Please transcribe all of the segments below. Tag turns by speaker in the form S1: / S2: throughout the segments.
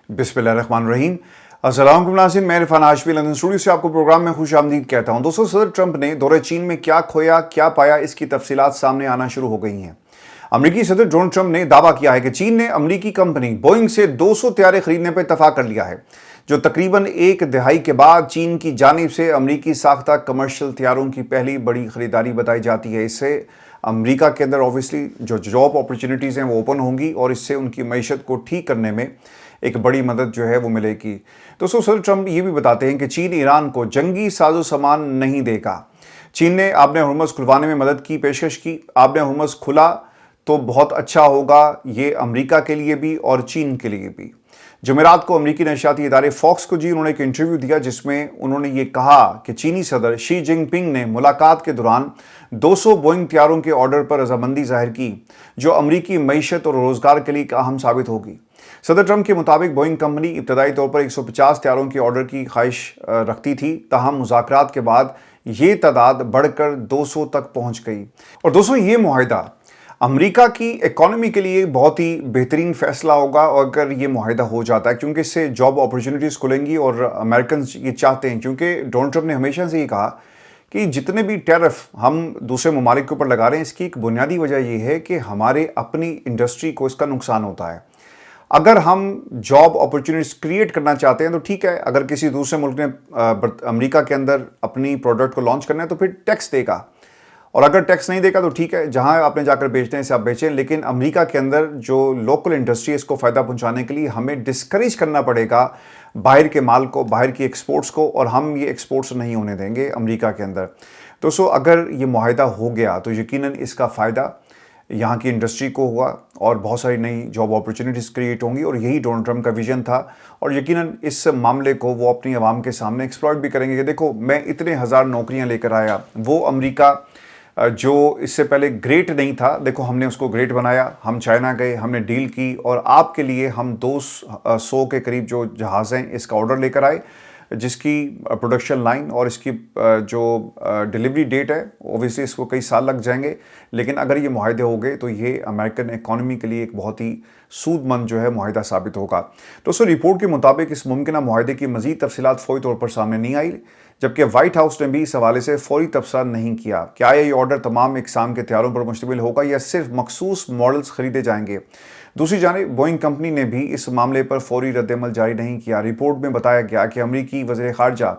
S1: बिस्मिल्लाहिर्रहमानिर्रहीम। अस्सलाम नाज़रीन, मैं इरफान हाशमी लंदन स्टूडियो से आपको प्रोग्राम में खुश आमदीद कहता हूं। दोस्तों, सदर ट्रंप ने दौरे चीन में क्या खोया क्या पाया, इसकी तफसीलात सामने आना शुरू हो गई हैं। अमेरिकी सदर डोनाल्ड ट्रंप ने दावा किया है कि चीन ने अमेरिकी कंपनी बोइंग से 200 तैयारे खरीदने पर इत्तफाक कर लिया है, जो तकरीबन एक दहाई के बाद चीन की जानिब से अमेरिकी साख्ता कमर्शियल तैयारों की पहली बड़ी खरीदारी बताई जाती है। इससे अमेरिका के अंदर ऑब्वियसली जो जॉब अपॉर्चुनिटीज़ हैं वो ओपन होंगी और इससे उनकी मईशत को ठीक करने में एक बड़ी मदद जो है वो मिलेगी। दोस्तों, सदर ट्रंप ये भी बताते हैं कि चीन ईरान को जंगी साजो सामान नहीं देगा। चीन ने आबने हुर्मुज़ खुलवाने में मदद की पेशकश की। आबने हुर्मुज़ खुला तो बहुत अच्छा होगा, ये अमेरिका के लिए भी और चीन के लिए भी। जुमेरात को अमेरिकी नशियाती इदारे फॉक्स को उन्होंने एक इंटरव्यू दिया जिसमें उन्होंने ये कहा कि चीनी सदर शी जिनपिंग ने मुलाकात के दौरान 200 बोइंग तैयारों के ऑर्डर पर रजामंदी जाहिर की, जो अमेरिकी मईशत और रोजगार के लिए अहम साबित होगी। सदर ट्रंप के मुताबिक बोइंग कंपनी इब्तदाई तौर पर 150 तैयारों के ऑर्डर की ख्वाहिश रखती थी, ताहम मुज़ाकरात के बाद ये तादाद बढ़कर 200 तक पहुंच गई। और दोस्तों, ये मुआहिदा अमेरिका की इकोनॉमी के लिए बहुत ही बेहतरीन फैसला होगा और अगर ये मुआहिदा हो जाता है, क्योंकि इससे जॉब अपॉर्चुनिटीज़ खुलेंगी और अमेरिकन ये चाहते हैं, क्योंकि डोनाल्ड ट्रंप ने हमेशा से ये कहा कि जितने भी टैरिफ हम दूसरे ममालिक के ऊपर लगा रहे हैं, इसकी एक बुनियादी वजह यह है कि हमारे अपनी इंडस्ट्री को इसका नुकसान होता है। अगर हम जॉब अपॉर्चुनिटीज क्रिएट करना चाहते हैं तो ठीक है, अगर किसी दूसरे मुल्क ने अमेरिका के अंदर अपनी प्रोडक्ट को लॉन्च करना है तो फिर टैक्स देगा, और अगर टैक्स नहीं देगा तो ठीक है, जहां आपने जाकर बेचते हैं इसे आप बेचें। लेकिन अमेरिका के अंदर जो लोकल इंडस्ट्री है इसको फ़ायदा पहुंचाने के लिए हमें डिस्करेज करना पड़ेगा बाहर के माल को, बाहर की एक्सपोर्ट्स को, और हम ये एक्सपोर्ट्स नहीं होने देंगे अमेरिका के अंदर। दोस्तों, अगर ये मुआहिदा हो गया तो यकीनन इसका फ़ायदा यहाँ की इंडस्ट्री को हुआ और बहुत सारी नई जॉब अपॉर्चुनिटीज़ क्रिएट होंगी, और यही डोनाल्ड ट्रंप का विजन था। और यकीनन इस मामले को वो अपनी आवाम के सामने एक्सप्लॉइट भी करेंगे कि देखो, मैं इतने हज़ार नौकरियाँ लेकर आया। वो अमेरिका जो इससे पहले ग्रेट नहीं था, देखो हमने उसको ग्रेट बनाया। हम चाइना गए, हमने डील की और आपके लिए हम 200 के करीब जो जहाज़ हैं इसका ऑर्डर लेकर आए, जिसकी प्रोडक्शन लाइन और इसकी जो डिलीवरी डेट है ओबियसली इसको कई साल लग जाएंगे। लेकिन अगर ये मुआहिदे हो गए तो ये अमेरिकन इकॉनमी के लिए एक बहुत ही सूदमंद जो है मुआहिदा साबित होगा। दोस्तों, रिपोर्ट के मुताबिक इस मुमकिन मुआहिदे की मज़ीद तफसीलात फौरी तौर पर सामने नहीं आई, जबकि वाइट हाउस ने भी इस हवाले से फौरी तबसरा नहीं किया। क्या ये ऑर्डर तमाम इकसाम के तैयारों पर मुश्तमिल होगा या सिर्फ मखसूस मॉडल्स खरीदे जाएंगे। दूसरी जानिब बोइंग कंपनी ने भी इस मामले पर फौरी रद्दअमल जारी नहीं किया। रिपोर्ट में बताया गया कि अमेरिकी वज़ीर ख़ारजा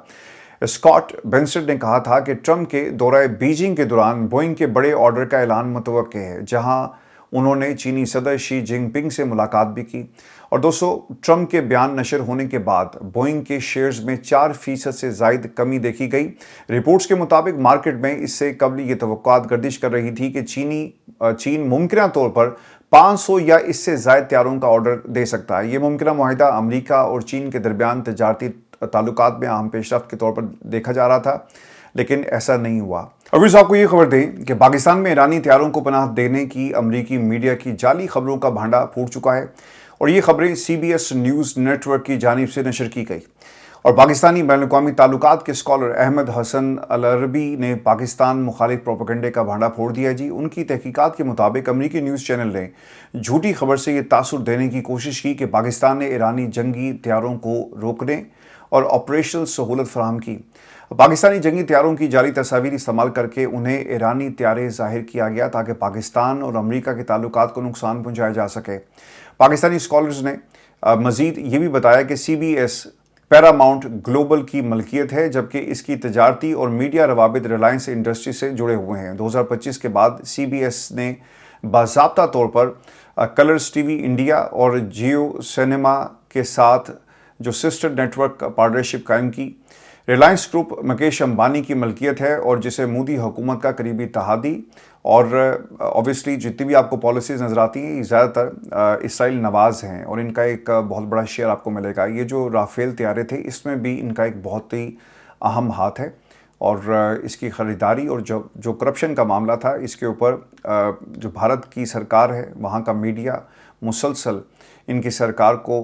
S1: स्कॉट बेंसेट ने कहा था कि ट्रंप के दौरे बीजिंग के दौरान बोइंग के बड़े ऑर्डर का ऐलान मुतवक्के है, जहां उन्होंने चीनी सदर शी जिनपिंग से मुलाकात भी की। और दोस्तों, ट्रंप के बयान नशर होने के बाद बोइंग के शेयर्स में 4% से ज़ायद कमी देखी गई। रिपोर्ट्स के मुताबिक मार्केट में इससे कबल ये तवक्कुआत गर्दिश कर रही थी कि चीन मुमकिन तौर पर 500 या इससे ज़ायद तैयारों का ऑर्डर दे सकता है। ये मुमकिन मुआहिदा अमेरिका और चीन के दरमियान तजारती ताल्लुकात में अहम पेशरफ्त के तौर पर देखा जा रहा था, लेकिन ऐसा नहीं हुआ। अभी आपको ये खबर दें कि पाकिस्तान में ईरानी तैयारों को पनाह देने की अमेरिकी मीडिया की जाली खबरों का भांडा फूट चुका है, और ये खबरें CBS न्यूज़ नेटवर्क की जानिब से नशर की गई। और पाकिस्तानी बैनुल-अक़वामी ताल्लुकात के स्कॉलर अहमद हसन अल-अरबी ने पाकिस्तान मुखालिफ प्रोपेगेंडे का भांडा फोड़ दिया जी। उनकी तहकीकात के मुताबिक अमेरिकी न्यूज़ चैनल ने झूठी खबर से ये तासुर देने की कोशिश की कि पाकिस्तान ने ईरानी जंगी तैयारों को रोकने और ऑपरेशनल सहूलत फराहम की। पाकिस्तानी जंगी तैयारों की जाली तस्वीर इस्तेमाल करके उन्हें ईरानी तैयारे जाहिर किया गया ताकि पाकिस्तान और अमेरिका के ताल्लुकात को नुकसान पहुँचाया जा सके। पाकिस्तानी स्कॉलर्स ने मज़ीद ये भी बताया कि CBS पैरामाउंट ग्लोबल की मलकियत है, जबकि इसकी तजारती और मीडिया रवाबित रिलायंस इंडस्ट्री से जुड़े हुए हैं। 2025 के बाद CBS ने बाज़ाब्ता तौर पर कलर्स TV इंडिया और जियो सिनेमा के साथ जो सिस्टर नेटवर्क पार्टनरशिप कायम की। रिलायंस ग्रुप मुकेश अंबानी की मलकियत है और जिसे मोदी हुकूमत का करीबी इत्तेहादी, और ऑब्वियसली जितनी भी आपको पॉलिसीज़ नज़र आती हैं ये ज़्यादातर इसराइल नवाज़ हैं, और इनका एक बहुत बड़ा शेयर आपको मिलेगा। ये जो राफेल तैयारे थे इसमें भी इनका एक बहुत ही अहम हाथ है, और इसकी ख़रीदारी और जो करप्शन का मामला था इसके ऊपर जो भारत की सरकार है वहाँ का मीडिया मुसलसल इनकी सरकार को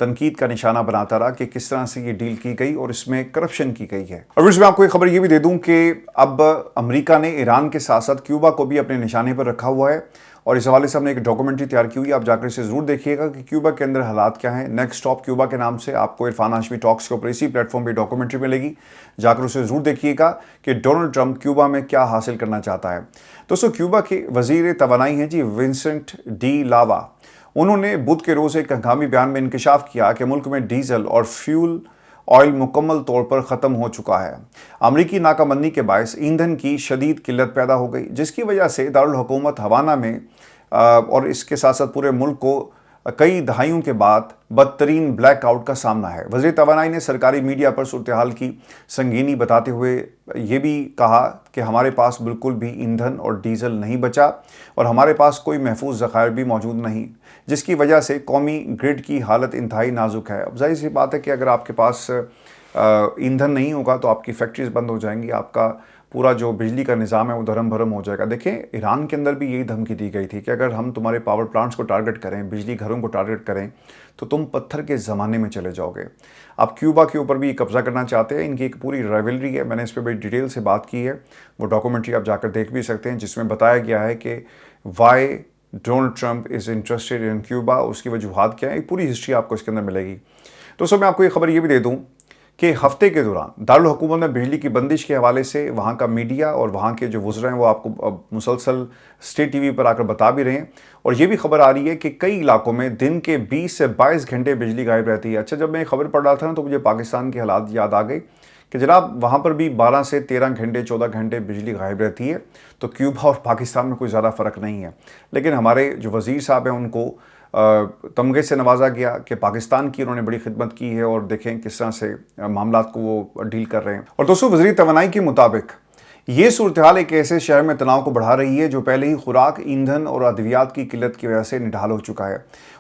S1: तनकीद का निशाना बनाता रहा कि किस तरह से ये डील की गई और इसमें करप्शन की गई है। और इसमें आपको एक खबर ये भी दे दूं कि अब अमेरिका ने ईरान के साथ साथ क्यूबा को भी अपने निशाने पर रखा हुआ है और इस हवाले से हमने एक डॉक्यूमेंट्री तैयार की हुई है। आप जाकर इसे जरूर देखिएगा कि क्यूबा के अंदर हालात क्या हैं। नेक्स्ट स्टॉप क्यूबा के नाम से आपको इरफान हाशमी टॉक्स के ऊपर इसी प्लेटफॉर्म पे डॉक्यूमेंट्री मिलेगी, जाकर उसे जरूर देखिएगा कि डोनाल्ड ट्रंप क्यूबा में क्या हासिल करना चाहता है। दोस्तों, क्यूबा के वजीर तवानाई हैं जी विंसेंट डी लावा। उन्होंने बुध के रोज एक हंगामी बयान में इंकशाफ किया कि मुल्क में डीजल और फ्यूल ऑयल मुकम्मल तौर पर ख़त्म हो चुका है। अमरीकी नाकाबंदी के बायस ईंधन की शदीद किल्लत पैदा हो गई, जिसकी वजह से दारुल हुकूमत हवाना में और इसके साथ साथ पूरे मुल्क को कई दहाइयों के बाद बदतरीन ब्लैक आउट का सामना है। वज़ीर तवानाई ने सरकारी मीडिया पर सूरत हाल की संगीनी बताते हुए ये भी कहा कि हमारे पास बिल्कुल भी ईंधन और डीजल नहीं बचा और हमारे पास कोई महफूज ज़खायर भी मौजूद नहीं, जिसकी वजह से कौमी ग्रिड की हालत इंतहाई नाजुक है। अब जाहिर सी बात है कि अगर आपके पास ईंधन नहीं होगा तो आपकी फैक्ट्रीज बंद हो जाएंगी, आपका पूरा जो बिजली का निज़ाम है वो धर्म भरम हो जाएगा। देखें, ईरान के अंदर भी यही धमकी दी गई थी कि अगर हम तुम्हारे पावर प्लांट्स को टारगेट करें, बिजली घरों को टारगेट करें, तो तुम पत्थर के ज़माने में चले जाओगे। अब क्यूबा के ऊपर भी कब्ज़ा करना चाहते हैं। इनकी एक पूरी राइवलरी है, मैंने इस पर बड़ी डिटेल से बात की है, वो डॉक्यूमेंट्री आप जाकर देख भी सकते हैं, जिसमें बताया गया है कि why Donald Trump is interested in Cuba, उसकी वजूहात क्या है, एक पूरी हिस्ट्री आपको इसके अंदर मिलेगी। दोस्तों, मैं आपको ये खबर ये भी दे दूँ कि हफ्ते के दौरान दारुल हुकूमत में बिजली की बंदिश के हवाले से वहाँ का मीडिया और वहाँ के जो वुज़रा हैं वो आपको मुसलसल स्टेट टीवी पर आकर बता भी रहे हैं। और ये भी खबर आ रही है कि कई इलाकों में दिन के 20 से 22 घंटे बिजली गायब रहती है। अच्छा, जब मैं खबर पढ़ रहा था ना तो मुझे पाकिस्तान के हालात याद आ गए कि जनाब वहाँ पर भी 12 से 13 घंटे 14 घंटे बिजली गायब रहती है। तो क्यूबा और पाकिस्तान में कोई ज़्यादा फ़र्क नहीं है, लेकिन हमारे जो वज़ीर साहब हैं उनको तमगे से नवाजा गया कि पाकिस्तान की उन्होंने बड़ी खिदमत की है और देखें किस तरह से मामला को वो डील कर रहे हैं। और दोस्तों, वज़ीर तवानाई के मुताबिक ये सूरत हाल एक ऐसे शहर में तनाव को बढ़ा रही है जो पहले ही खुराक, ईंधन और अद्वियात की किल्लत की वजह से निढाल हो चुका है।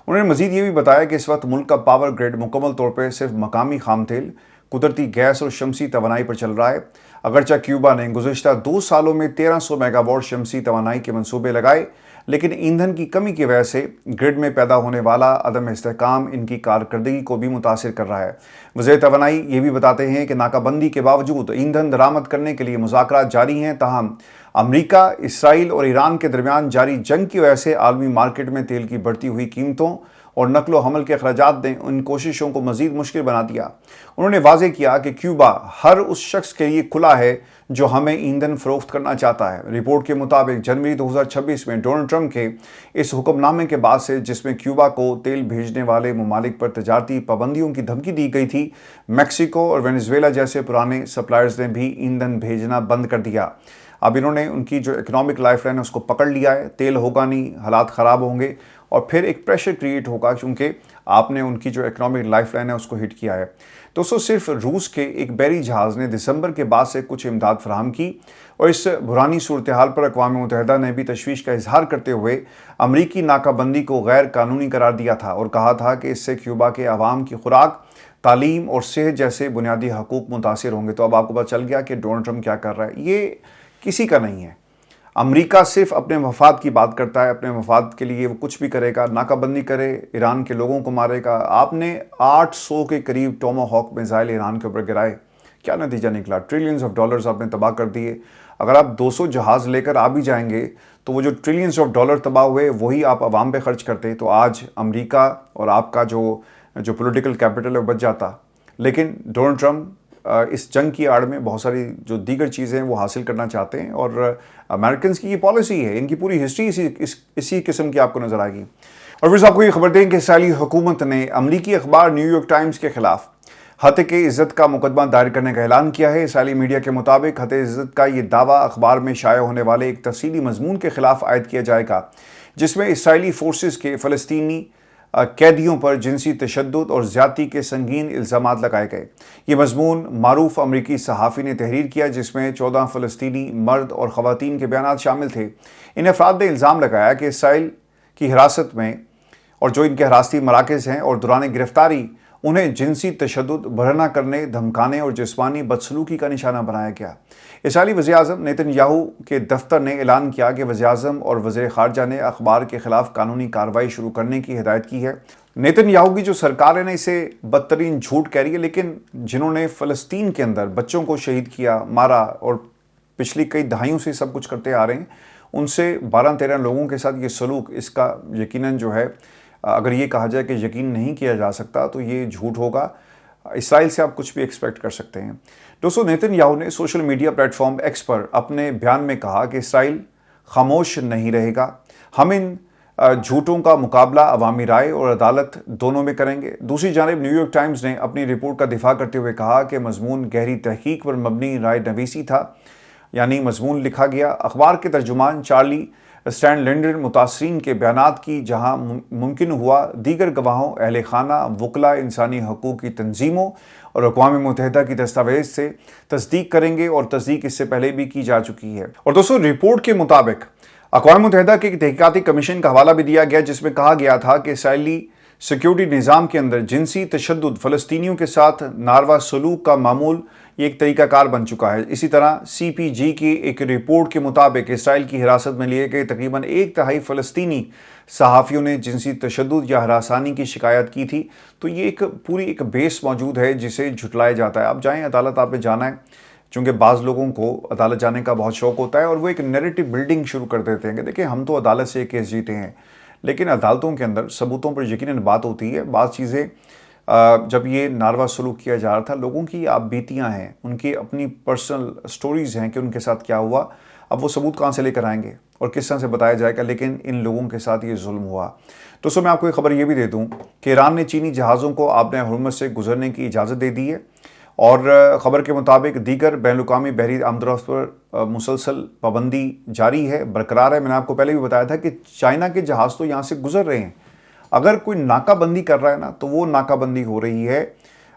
S1: उन्होंने मजीद ये भी बताया कि इस वक्त मुल्क का पावर ग्रिड मुकम्मल तौर पर सिर्फ मकामी खाम तेल, कुदरती गैस और शमसी तवानाई पर चल रहा है। अगरचा क्यूबा ने गुज़िश्ता 2 सालों में 1300 मेगावाट शमसी तवानाई के मंसूबे लगाए, लेकिन ईंधन की कमी की वजह से ग्रिड में पैदा होने वाला अदम इस्तेहकाम इनकी कारकर्दगी को भी मुतासिर कर रहा है। वज़ीर तवानाई ये भी बताते हैं कि नाकाबंदी के बावजूद ईंधन दरामद करने के लिए मुज़ाकरात जारी हैं, ताहम अमरीका, इसराइल और ईरान के दरमियान जारी जंग की वजह से आलमी मार्केट में तेल की बढ़ती हुई कीमतों और नकलो हमल के अखराजात ने उन कोशिशों को मज़ीद मुश्किल बना दिया। उन्होंने वाज़े किया कि क्यूबा हर उस शख्स के लिए खुला है जो हमें ईंधन फ़रोख्त करना चाहता है। रिपोर्ट के मुताबिक जनवरी 2026 में डोनाल्ड ट्रंप के इस हुक्मनामे के बाद से, जिसमें क्यूबा को तेल भेजने वाले ममालिक पर तजारती पाबंदियों की धमकी दी गई थी, मैक्सिको और वेनेजुएला जैसे पुराने सप्लायर्स ने भी ईंधन भेजना बंद कर दिया। अब इन्होंने उनकी जो इकोनॉमिक लाइफ लाइन है उसको पकड़ लिया है। तेल होगा नहीं, हालात ख़राब होंगे और फिर एक प्रेशर क्रिएट होगा क्योंकि आपने उनकी जो इकोनॉमिक लाइफ लाइन है उसको हिट किया है। दोस्तों, सिर्फ रूस के एक बहरी जहाज़ ने दिसंबर के बाद से कुछ इमदाद फराहम की और इस बुरानी सूरत हाल पर अक़वाम मुत्तहिदा ने भी तशवीश का इजहार करते हुए अमरीकी नाकाबंदी को गैर कानूनी करार दिया था और कहा था कि इससे क्यूबा के अवाम की खुराक, तालीम और सेहत जैसे बुनियादी हकूक़ मुतासिर होंगे। तो अब आपको पता चल गया कि डोनाल्ड ट्रंप क्या कर रहा है। ये किसी का नहीं है। अमेरिका सिर्फ अपने मफाद की बात करता है, अपने मफाद के लिए वो कुछ भी करेगा, नाकाबंदी करे, ईरान के लोगों को मारेगा। आपने 800 के करीब टोमाहॉक मिसाइल ईरान के ऊपर गिराए, क्या नतीजा निकला? ट्रिलियंस ऑफ डॉलर्स आपने तबाह कर दिए। अगर आप 200 जहाज़ लेकर आ भी जाएंगे तो वो जो ट्रिलियंस ऑफ डॉलर तबाह हुए वही आप अवाम पे खर्च करते तो आज अमेरिका और आपका जो पॉलिटिकल कैपिटल है बच जाता। लेकिन डोनाल्ड ट्रंप इस जंग की आड़ में बहुत सारी जो दीगर चीज़ें हैं वो हासिल करना चाहते हैं और अमेरिकन की ये पॉलिसी है, इनकी पूरी हिस्ट्री इसी किस्म की आपको नज़र आएगी। और फिर आपको ये खबर दें कि इसराइली हुकूमत ने अमरीकी अखबार न्यूयॉर्क टाइम्स के खिलाफ हत्या इज़्ज़त का मुकदमा दायर करने का ऐलान किया है। इसराइली मीडिया के मुताबिक हत्या इज़्ज़त का ये दावा अखबार में शाया होने वाले एक तफसीली मजमून के खिलाफ आयद किया जाएगा, जिसमें इसराइली फोर्सेस के फ़लस्तीनी कैदियों पर जिनसी तशद्दुद और ज़्यादती के संगीन इल्ज़ामात लगाए गए। ये मजमून मारूफ अमरीकी सहाफ़ी ने तहरीर किया, जिसमें 14 फ़लस्तीनी मर्द और ख़वातीन के बयानात शामिल थे। इन अफराद ने इल्ज़ाम लगाया कि इसराइल की हिरासत में और जो इनके हरासती मराकज़ हैं और दौरान गिरफ्तारी उन्हें जिनसी तशद्दुद, भर्ना करने, धमकाने और जिस्मानी बदसलूकी का निशाना बनाया गया। इसराइली वज़ीर-ए-आज़म नेतन्याहू के दफ्तर ने ऐलान किया कि वज़ीर-ए-आज़म और वज़ीर ख़ारजा ने अखबार के ख़िलाफ़ कानूनी कार्रवाई शुरू करने की हिदायत की है। नेतन्याहू की जो सरकार है ना, इसे बदतरीन झूठ कह रही है, लेकिन जिन्होंने फ़लस्तीन के अंदर बच्चों को शहीद किया, मारा और पिछली कई दहाइयों से सब कुछ करते आ रहे हैं, उनसे 12-13 लोगों के साथ ये सलूक, इसका यकीनन जो है अगर ये कहा जाए कि यकीन नहीं किया जा सकता तो ये झूठ होगा। इसराइल से आप कुछ भी एक्सपेक्ट कर सकते हैं। दोस्तों, नेतन्याहू ने सोशल मीडिया प्लेटफॉर्म एक्स पर अपने बयान में कहा कि इसराइल खामोश नहीं रहेगा। हम इन झूठों का मुकाबला अवामी राय और अदालत दोनों में करेंगे। दूसरी जानिब न्यूयॉर्क टाइम्स ने अपनी रिपोर्ट का दिफा करते हुए कहा कि मजमून गहरी तहकीक पर मबनी राय नवीसी था, यानी मजमून लिखा गया। अखबार के तर्जुमान चार्ली स्टैनलैंडर मुतासरीन के बयानात की जहां मुमकिन हुआ दीगर गवाहों, अहले खाना, वकला, इंसानी हकूक़ की तंजीमों और अक़वाम मुत्तहिदा की दस्तावेज़ से तस्दीक करेंगे और तस्दीक इससे पहले भी की जा चुकी है। और दोस्तों, रिपोर्ट के मुताबिक अक़वाम मुत्तहिदा के तहक़ीक़ाती कमीशन का हवाला भी दिया गया, जिसमें कहा गया था कि इसराइली सिक्योरिटी निज़ाम के अंदर जिनसी तशद्दुद, फ़लस्तीनियों के साथ नारवा सलूक का मामूल ये एक तरीक़ाकार बन चुका है। इसी तरह CPG की एक रिपोर्ट के मुताबिक इसराइल की हिरासत में लिए गए तकरीबन 1/3 फ़लस्तीनी सहाफ़ियों ने जिनसी तशद्दुद या हरासानी की शिकायत की थी। तो ये एक पूरी एक बेस मौजूद है जिसे झुटलाया जाता है। आप जाएँ अदालत, आपने जाना है, चूँकि बाज़ लोगों को अदालत जाने का बहुत शौक़ होता है और वो एक नैरेटिव बिल्डिंग शुरू कर देते हैं कि देखिए हम तो अदालत से केस जीते हैं, लेकिन अदालतों के अंदर सबूतों पर यकीनन बात होती है। बाज़ चीज़ें जब ये नारवा सलूक किया जा रहा था, लोगों की आप बीतियाँ हैं, उनकी अपनी पर्सनल स्टोरीज़ हैं कि उनके साथ क्या हुआ। अब वो सबूत कहाँ से लेकर आएंगे और किस तरह से बताया जाएगा, लेकिन इन लोगों के साथ ये जुल्म हुआ। दोस्तों, मैं आपको एक खबर ये भी दे दूँ कि ईरान ने चीनी जहाज़ों को आबे हुर्मुज़ से गुजरने की इजाज़त दे दी है और ख़बर के मुताबिक दीगर बैनुल-अक़वामी बहरी आमदरफ्त पर मुसलसल पाबंदी जारी है, बरकरार है। मैंने आपको पहले भी बताया था कि चाइना के जहाज़ तो यहाँ से गुजर रहे हैं। अगर कोई नाकाबंदी कर रहा है ना, तो वो नाकाबंदी हो रही है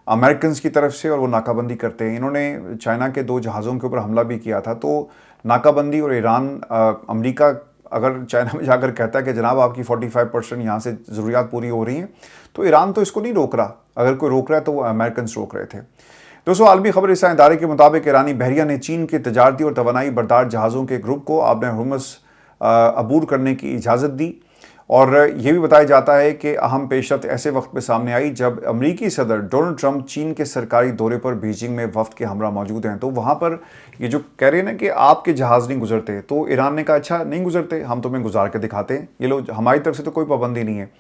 S1: अमेरिकन्स की तरफ से और वो नाकाबंदी करते हैं। इन्होंने चाइना के 2 जहाज़ों के ऊपर हमला भी किया था। तो नाकाबंदी और ईरान, अमेरिका अगर चाइना में जाकर कहता है कि जनाब आपकी 45% यहाँ से ज़रूरियात पूरी हो रही हैं, तो ईरान तो इसको नहीं रोक रहा। अगर कोई रोक रहा है तो वो अमेरिकन्स रोक रहे थे। दोस्तों, आलमी खबर रसां इदारे के मुताबिक ईरानी बहरिया ने चीन के तजारती और तवानाई बरदार जहाज़ों के ग्रुप को आबे हुर्मुज़ अबूर करने की इजाज़त दी। और ये भी बताया जाता है कि अहम पेशरफ्त ऐसे वक्त में सामने आई जब अमेरिकी सदर डोनाल्ड ट्रंप चीन के सरकारी दौरे पर बीजिंग में वफ्द के हमरा मौजूद हैं। तो वहाँ पर ये जो कह रहे हैं ना कि आपके जहाज़ नहीं गुजरते, तो ईरान ने कहा अच्छा नहीं गुजरते, हम तुम्हें गुजार के दिखाते हैं, ये लो हमारी तरफ से तो कोई पाबंदी नहीं है।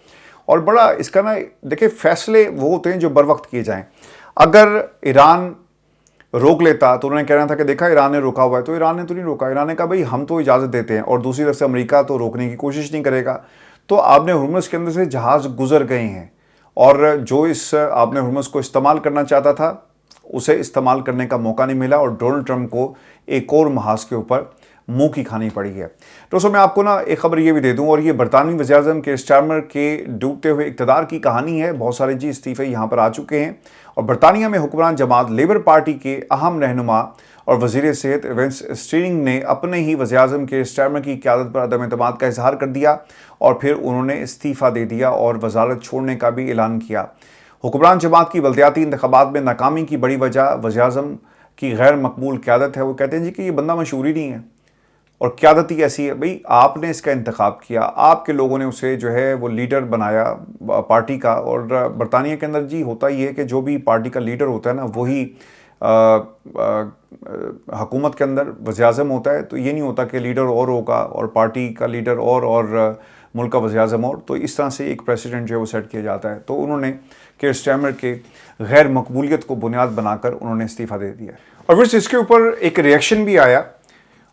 S1: और बड़ा इसका ना देखिए, फैसले वो होते हैं जो बर वक्त किए जाएँ। अगर ईरान रोक लेता तो उन्होंने कहना था कि देखा ईरान ने रोका हुआ है, तो ईरान ने तो नहीं रोका। ईरान ने कहा भाई हम तो इजाज़त देते हैं और दूसरी तरफ से अमेरिका तो रोकने की कोशिश नहीं करेगा। तो आबे हुर्मुज़ के अंदर से जहाज़ गुजर गए हैं और जो इस आबे हुर्मुज़ को इस्तेमाल करना चाहता था उसे इस्तेमाल करने का मौका नहीं मिला और डोनाल्ड ट्रंप को एक और महाज के ऊपर मुंह की खानी पड़ी है। दोस्तों, मैं आपको ना एक खबर ये भी दे दूं, और ये बरतानवी वज़ीर-ए-आज़म के स्टारमर के डूबते हुए इक़्तिदार की कहानी है। बहुत सारे जी इस्तीफ़े यहाँ पर आ चुके हैं और बरतानिया में हुक्मरान जमात लेबर पार्टी के अहम रहनुमा और वज़ीर सेहत वेंस स्टीरिंग ने अपने ही वज़ीर-ए-आज़म के स्टारमर की क़यादत पर अदम एतमाद का इजहार कर दिया और फिर उन्होंने इस्तीफ़ा दे दिया और वज़ारत छोड़ने का भी ऐलान किया। हुक्मरान जमात की बल्दियाती इंतख़ाबात में नाकामी की बड़ी वजह वज़ीर-ए-आज़म की गैर मकबूल क़यादत है। वो कहते हैं जी कि ये बंदा मशहूर ही नहीं है और क़यादत ही ऐसी है। भाई आपने इसका इंतखाब किया, आपके लोगों ने उसे जो है वो लीडर बनाया पार्टी का। और बरतानिया के अंदर जी होता ही है कि जो भी पार्टी का लीडर होता है ना, वही हुकूमत के अंदर वज़ीर-ए-आज़म होता है। तो ये नहीं होता कि लीडर और होगा और पार्टी का लीडर और मुल्क का वज़ीर-ए-आज़म और, तो इस तरह से एक प्रेसिडेंट जो है वो सेट किया जाता है। तो उन्होंने केयर स्टारमर के गैर मकबूलियत को बुनियाद बनाकर उन्होंने इस्तीफ़ा दे दिया और फिर इसके ऊपर एक रिएक्शन भी आया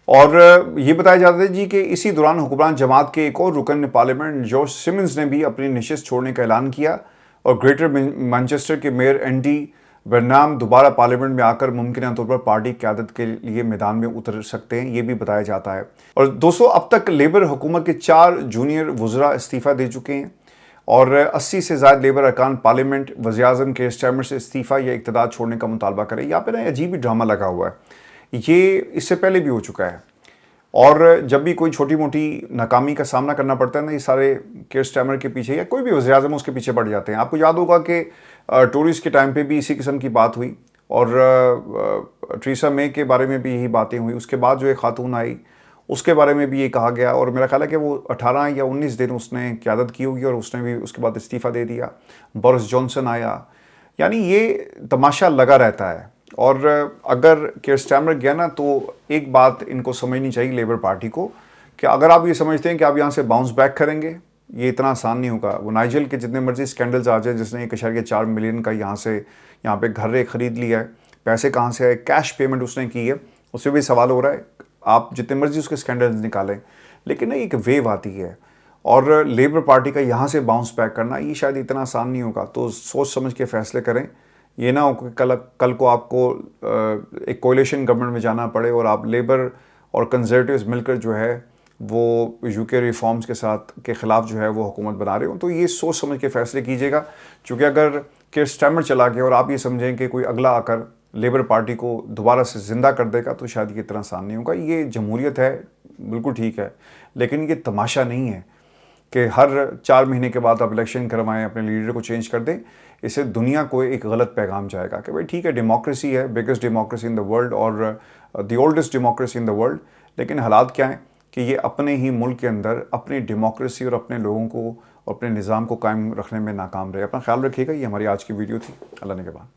S1: और ये बताया जाता है जी कि इसी दौरान हुक्मरान जमात के एक और रुकन पार्लियामेंट जॉर्ज सिमन्स ने भी अपनी नशिस्त छोड़ने का ऐलान किया और ग्रेटर मैनचेस्टर के मेयर एंडी बर्नाम दोबारा पार्लियामेंट में आकर मुमकिन तौर पर पार्टी क़यादत के लिए मैदान में उतर सकते हैं, ये भी बताया जाता है। और दोस्तों, अब तक लेबर हुकूमत के 4 जूनियर वज़रा इस्तीफ़ा दे चुके हैं और 80 से ज़्यादा लेबर अरकान पार्लियामेंट वज़ीर-ए-आज़म के स्टारमर से इस्तीफ़ा या इक़्तिदार छोड़ने का मुतालबा करें। यहाँ पर ना अजीब ही ड्रामा लगा हुआ है। ये इससे पहले भी हो चुका है। اور جب بھی کوئی چھوٹی موٹی ناکامی کا سامنا کرنا پڑتا ہے نا، یہ سارے کیئر اسٹارمر کے پیچھے یا کوئی بھی وزیر اعظم اس کے پیچھے پڑ جاتے ہیں. آپ کو یاد ہوگا کہ ٹورسٹ کے ٹائم پہ بھی اسی قسم کی بات ہوئی، اور ٹریسا مے کے بارے میں بھی یہی باتیں ہوئی. اس کے بعد جو ایک خاتون آئی اس کے بارے میں بھی یہ کہا گیا، اور میرا خیال ہے کہ وہ 18 یا 19 دن اس نے قیادت کی ہوگی اور اس نے بھی اس کے بعد استعفیٰ دے دیا. بورس جانسن آیا. یعنی یہ تماشا لگا رہتا ہے. اور اگر کیئر اسٹارمر گیا نا، تو ایک بات ان کو سمجھنی چاہیے لیبر پارٹی کو، کہ اگر آپ یہ سمجھتے ہیں کہ آپ یہاں سے باؤنس بیک کریں گے، یہ اتنا آسان نہیں ہوگا. وہ نائجل کے جتنے مرضی اسکینڈلز آ جائیں، جس نے 1.4 ملین کا یہاں پہ گھر خرید لیا ہے، پیسے کہاں سے آئے، کیش پیمنٹ اس نے کی ہے، اس سے بھی سوال ہو رہا ہے. آپ جتنے مرضی اس کے اسکینڈلز نکالیں، لیکن ایک ویو آتی ہے، اور لیبر پارٹی کا یہاں سے باؤنس بیک کرنا یہ شاید اتنا آسان نہیں ہوگا. تو سوچ سمجھ کے فیصلے کریں. یہ نہ ہو کہ کل کو آپ کو ایک کولیشن گورنمنٹ میں جانا پڑے اور آپ لیبر اور کنزرویٹیوز مل کر جو ہے وہ یو کے ریفارمز کے خلاف جو ہے وہ حکومت بنا رہے ہوں. تو یہ سوچ سمجھ کے فیصلے کیجیے گا، چونکہ اگر کیئر اسٹارمر چلا گیا اور آپ یہ سمجھیں کہ کوئی اگلا آ کر لیبر پارٹی کو دوبارہ سے زندہ کر دے گا، تو شاید یہ اتنا آسان نہیں ہوگا. یہ جمہوریت ہے، بالکل ٹھیک ہے، لیکن یہ تماشا نہیں ہے کہ ہر 4 مہینے کے بعد آپ الیکشن کروائیں، اپنے لیڈر کو چینج کر دیں. اس سے دنیا کو ایک غلط پیغام جائے گا کہ بھائی ٹھیک ہے، ڈیموکریسی ہے، biggest democracy in the world اور the oldest democracy in the world, لیکن حالات کیا ہیں کہ یہ اپنے ہی ملک کے اندر اپنی ڈیموکریسی اور اپنے لوگوں کو، اپنے نظام کو قائم رکھنے میں ناکام رہے. اپنا خیال رکھیے گا. یہ ہماری آج کی ویڈیو تھی. اللہ نگہبان.